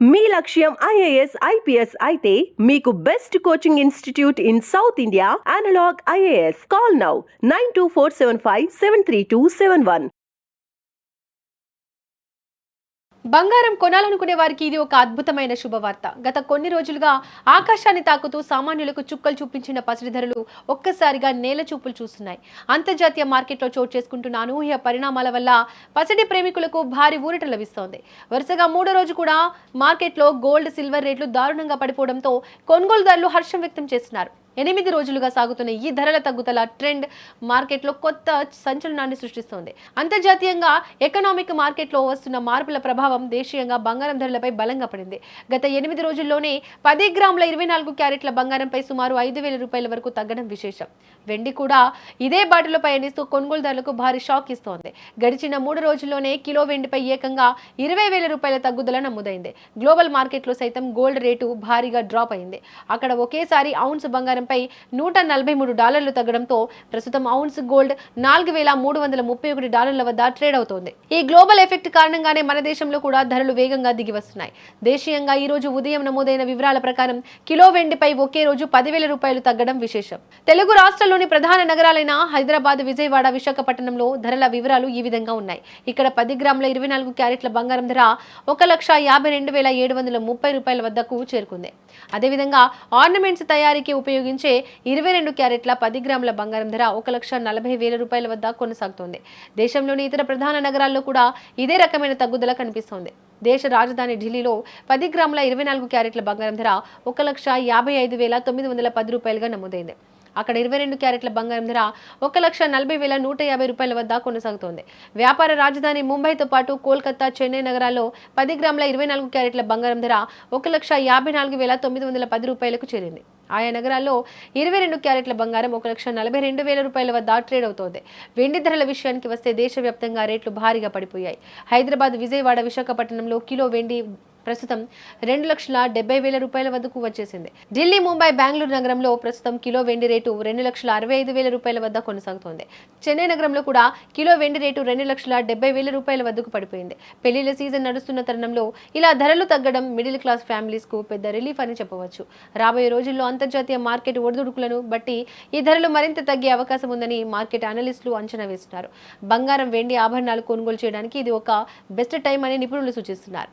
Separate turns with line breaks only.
మీ లక్ష్యం IAS IPS అయితే మీకు best coaching institute in South India analog IAS. Call now 9247573271.
బంగారం కొనాలనుకునే వారికి ఇది ఒక అద్భుతమైన శుభవార్త. గత కొన్ని రోజులుగా ఆకాశాన్ని తాకుతూ సామాన్యులకు చుక్కలు చూపించిన పసిడి ధరలు ఒక్కసారిగా నేల చూపులు చూస్తున్నాయి. అంతర్జాతీయ మార్కెట్లో చోటు చేసుకుంటున్న అనూహ్య పరిణామాల వల్ల పసిడి ప్రేమికులకు భారీ ఊరట లభిస్తోంది. వరుసగా మూడో రోజు కూడా మార్కెట్లో గోల్డ్, సిల్వర్ రేట్లు దారుణంగా పడిపోవడంతో కొనుగోలుదారులు హర్షం వ్యక్తం చేస్తున్నారు. 8 రోజులుగా సాగుతున్న ఈ ధరల తగ్గుదల ట్రెండ్ మార్కెట్లో కొత్త సంచలనాన్ని సృష్టిస్తోంది. అంతర్జాతీయంగా ఎకనామిక్ మార్కెట్లో వస్తున్న మార్పుల ప్రభావం దేశీయంగా బంగారం ధరలపై బలంగా పడింది. గత 8 రోజుల్లోనే 10 గ్రాముల 24 క్యారెట్ల బంగారంపై సుమారు 5,000 రూపాయల వరకు తగ్గడం విశేషం. వెండి కూడా ఇదే బాటలో పయనిస్తూ కొనుగోలుదారులకు భారీ షాక్ ఇస్తోంది. గడిచిన 3 రోజుల్లోనే కిలో వెండిపై ఏకంగా 20,000 రూపాయల తగ్గుదల నమోదైంది. గ్లోబల్ మార్కెట్లో సైతం గోల్డ్ రేటు భారీగా డ్రాప్ అయింది. అక్కడ ఒకేసారి ఔన్స్ బంగారం పై $143 తగ్గడంతో ప్రస్తుతం ఔన్స్ గోల్డ్ $4,331 వద్ద ట్రేడ్ అవుతోంది. ఈ గ్లోబల్ ఎఫెక్ట్ కారణంగానే మన దేశంలో కూడా ధరలు వేగంగా దిగి వస్తున్నాయి. దేశీయంగా ఈ రోజు ఉదయం నమోదైన వివరాల ప్రకారం కిలో వెండిపై ఒకే రోజు 10,000 రూపాయలు తగ్గడం విశేషం. తెలుగు రాష్ట్రాల్లోని ప్రధాన నగరాలైన హైదరాబాద్, విజయవాడ, విశాఖపట్నంలో ధరల వివరాలు ఈ విధంగా ఉన్నాయి. ఇక్కడ 10 గ్రాముల 24 క్యారెట్ల బంగారం ధర 1,52,730 రూపాయల వద్దకు చేరుకుంది. అదేవిధంగా ఆర్నమెంట్స్ తయారీకి ఉపయోగించే 22 క్యారెట్ల 10 గ్రాముల బంగారం ధర 1,40,000 రూపాయల వద్ద కొనసాగుతోంది. దేశంలోని ఇతర ప్రధాన నగరాల్లో కూడా ఇదే రకమైన తగ్గుదల కనిపిస్తోంది. దేశ రాజధాని ఢిల్లీలో 10 గ్రాముల 24 క్యారెట్ల బంగారం ధర 1,55,910 రూపాయలుగా నమోదైంది. అక్కడ 22 క్యారెట్ల బంగారం ధర 1,40,150 రూపాయల వద్ద కొనసాగుతోంది. వ్యాపార రాజధాని ముంబైతో పాటు కోల్కతా, చెన్నై నగరాల్లో 10 గ్రాముల 24 క్యారెట్ల బంగారం ధర 1,54,910 రూపాయలకు చేరింది. ఆయా నగరాల్లో 22 క్యారెట్ల బంగారం 1,42,000 రూపాయల వద్ద ట్రేడ్ అవుతోంది. వెండి ధరల విషయానికి వస్తే దేశవ్యాప్తంగా రేట్లు భారీగా పడిపోయాయి. హైదరాబాద్, విజయవాడ, విశాఖపట్నంలో కిలో వెండి ప్రస్తుతం 2,70,000 రూపాయల వద్దకు వచ్చేసింది. ఢిల్లీ, ముంబై, బెంగళూరు నగరంలో ప్రస్తుతం కిలో వెండి రేటు 2,65,000 రూపాయల వద్ద కొనసాగుతోంది. చెన్నై నగరంలో కూడా కిలో వెండి రేటు 2,70,000 రూపాయల వద్దకు పడిపోయింది. పెళ్లిళ్ల సీజన్ నడుస్తున్న తరుణంలో ఇలా ధరలు తగ్గడం మిడిల్ క్లాస్ ఫ్యామిలీస్ కు పెద్ద రిలీఫ్ అని చెప్పవచ్చు. రాబోయే రోజుల్లో అంతర్జాతీయ మార్కెట్ ఒడిదుడుకులను బట్టి ఈ ధరలు మరింత తగ్గే అవకాశం ఉందని మార్కెట్ అనలిస్టులు అంచనా వేస్తున్నారు. బంగారం, వెండి ఆభరణాలు కొనుగోలు చేయడానికి ఇది ఒక బెస్ట్ టైం అని నిపుణులు సూచిస్తున్నారు.